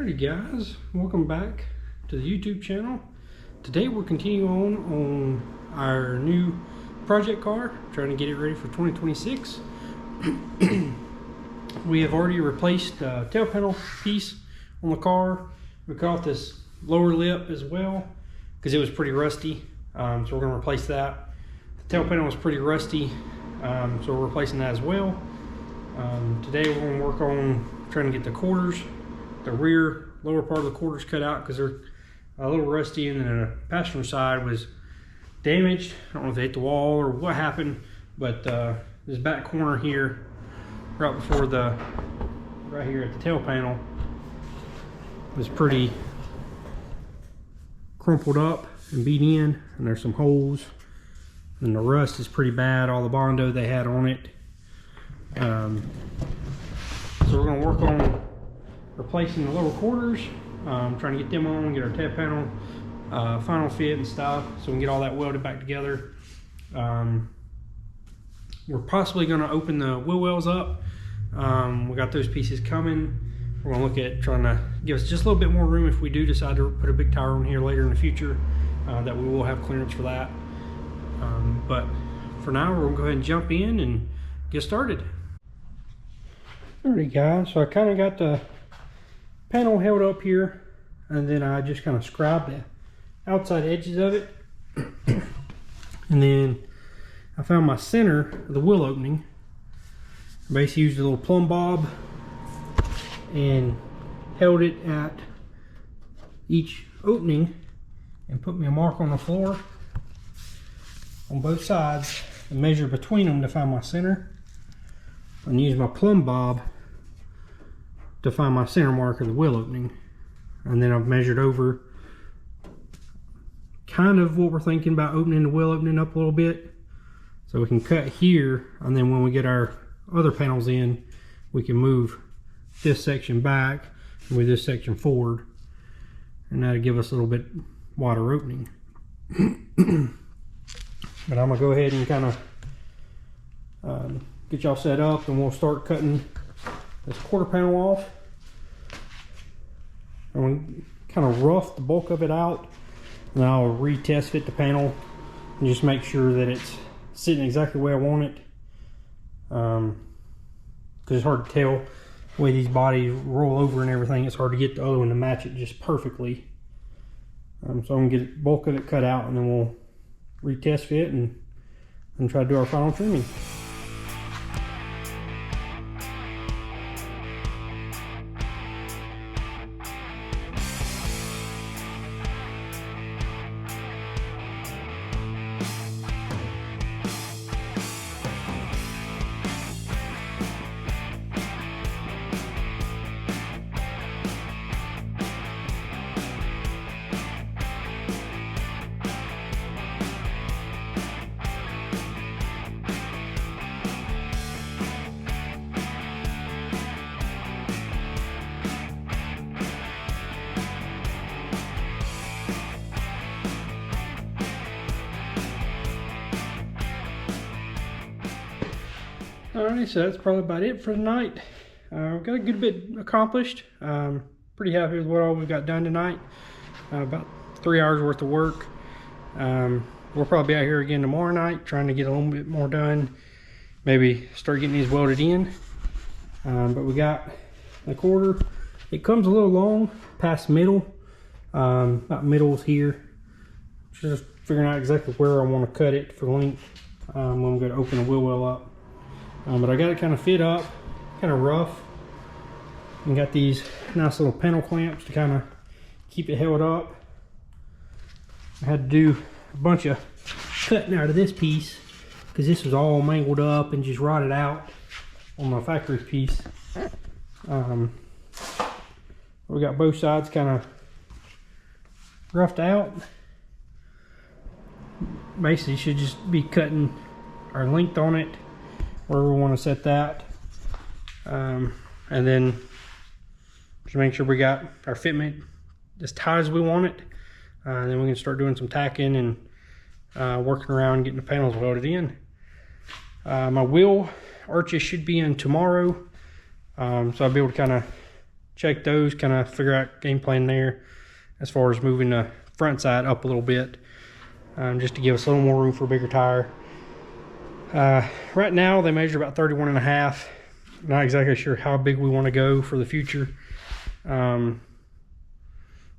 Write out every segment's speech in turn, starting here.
Alrighty guys, welcome back to the YouTube channel. Today we're continuing on our new project car, trying to get it ready for 2026. We have already replaced the tail panel piece on the car. We got this lower lip as well because it was pretty rusty, so we're going to replace that. The tail panel was pretty rusty, so we're replacing that as well. Today we're going to work on trying to get the quarters, the rear lower part of the quarters cut out because they're a little rusty, and then the passenger side was damaged. I don't know if they hit the wall or what happened, but this back corner here, right before right here at the tail panel, was pretty crumpled up and beat in, and there's some holes, and the rust is pretty bad, all the Bondo they had on it. So we're going to work on replacing the lower quarters, trying to get them on, get our tail panel final fit and stuff, so we can get all that welded back together. We're possibly going to open the wheel wells up. We got those pieces coming. We're going to look at trying to give us just a little bit more room if we do decide to put a big tire on here later in the future, that we will have clearance for that. But for now, we're going to go ahead and jump in and get started. Alright guys, so I kind of got the panel held up here, and then I just kind of scribed the outside edges of it. And then I found my center of the wheel opening. I basically used a little plumb bob and held it at each opening and put me a mark on the floor on both sides and measured between them to find my center, and use my plumb bob to find my center mark of the wheel opening. And then I've measured over kind of what we're thinking about opening the wheel opening up a little bit, so we can cut here, and then when we get our other panels in, we can move this section back and move this section forward, and that'll give us a little bit wider opening. But I'm gonna go ahead and kind of get y'all set up, and we'll start cutting this quarter panel off. I'm going to kind of rough the bulk of it out, and I'll retest fit the panel and just make sure that it's sitting exactly the way I want it, because it's hard to tell the way these bodies roll over and everything. It's hard to get the other one to match it just perfectly. So I'm going to get the bulk of it cut out, and then we'll retest fit and try to do our final trimming. Alright, so that's probably about it for tonight. We've got a good bit accomplished. Pretty happy with what all we've got done tonight. About 3 hours worth of work. We'll probably be out here again tomorrow night, trying to get a little bit more done. Maybe start getting these welded in. But we got the quarter. It comes a little long past middle. About middle's here. Just figuring out exactly where I want to cut it for length when I'm going to open the wheel well up. But I got it kind of fit up, kind of rough, and got these nice little panel clamps to kind of keep it held up. I had to do a bunch of cutting out of this piece because this was all mangled up and just rotted out on my factory piece. We got both sides kind of roughed out. Basically should just be cutting our length on it where we want to set that, and then just make sure we got our fitment as tight as we want it, and then we can start doing some tacking and working around getting the panels welded in. My wheel arches should be in tomorrow, so I'll be able to kind of check those, kind of figure out game plan there as far as moving the front side up a little bit, just to give us a little more room for a bigger tire. Right now they measure about 31.5. Not exactly sure how big we want to go for the future. Just kind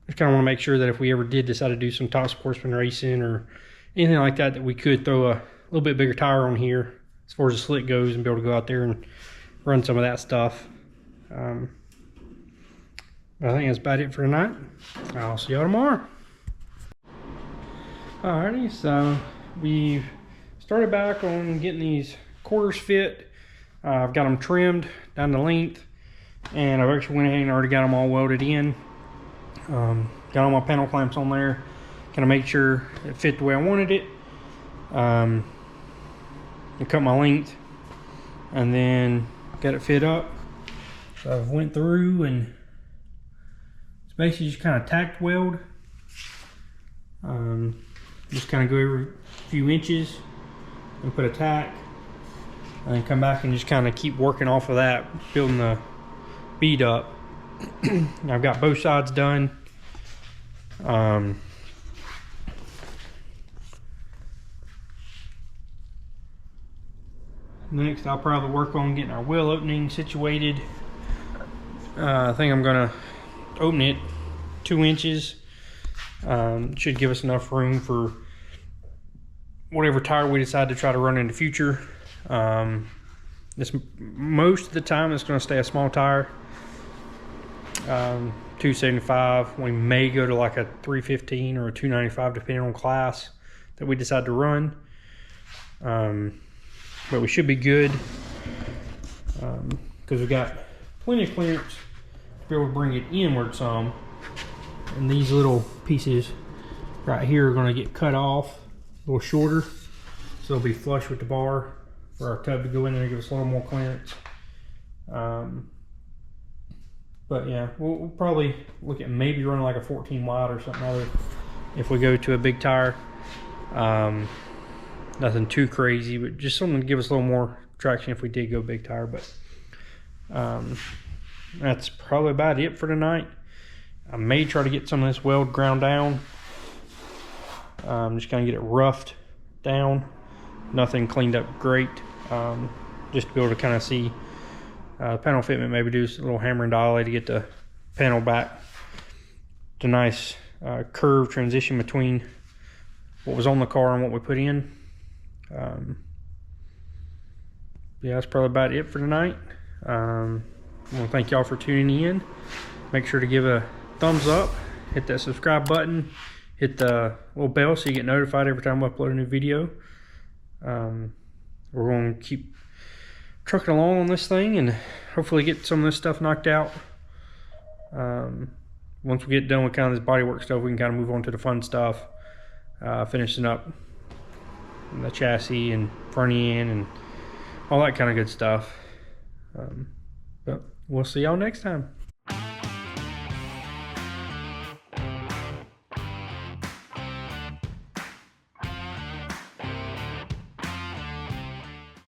of want to make sure that if we ever did decide to do some top sportsman racing or anything like that, that we could throw a little bit bigger tire on here as far as the slick goes and be able to go out there and run some of that stuff. I think that's about it for tonight. I'll see y'all tomorrow. Alrighty, so we've started back on getting these quarters fit. I've got them trimmed down to length, and I've actually went ahead and already got them all welded in. Got all my panel clamps on there, kind of make sure it fit the way I wanted it. I cut my length and then got it fit up. So I've went through and it's basically just kind of tack weld. Just kind of go every few inches and put a tack, and then come back and just kind of keep working off of that, building the bead up. I've got both sides done. Next, I'll probably work on getting our wheel opening situated. I think I'm gonna open it 2 inches. Should give us enough room for whatever tire we decide to try to run in the future. Most of the time it's going to stay a small tire, 275. We may go to like a 315 or a 295 depending on class that we decide to run, but we should be good because we got plenty of clearance to be able to bring it inward some. And these little pieces right here are going to get cut off a little shorter, so they'll be flush with the bar for our tub to go in there and give us a little more clearance. But yeah, we'll probably look at maybe running like a 14 wide or something other if we go to a big tire. Nothing too crazy, but just something to give us a little more traction if we did go big tire. But that's probably about it for tonight. I may try to get some of this weld ground down. Just kind of get it roughed down. Nothing cleaned up great. Just to be able to kind of see panel fitment, maybe do a little hammer and dolly to get the panel back to nice curve transition between what was on the car and what we put in. Yeah, that's probably about it for tonight. I want to thank y'all for tuning in. Make sure to give a thumbs up, hit that subscribe button, hit the little bell so you get notified every time we upload a new video. We're going to keep trucking along on this thing and hopefully get some of this stuff knocked out. Once we get done with kind of this bodywork stuff, we can kind of move on to the fun stuff, finishing up the chassis and front end and all that kind of good stuff. But we'll see y'all next time.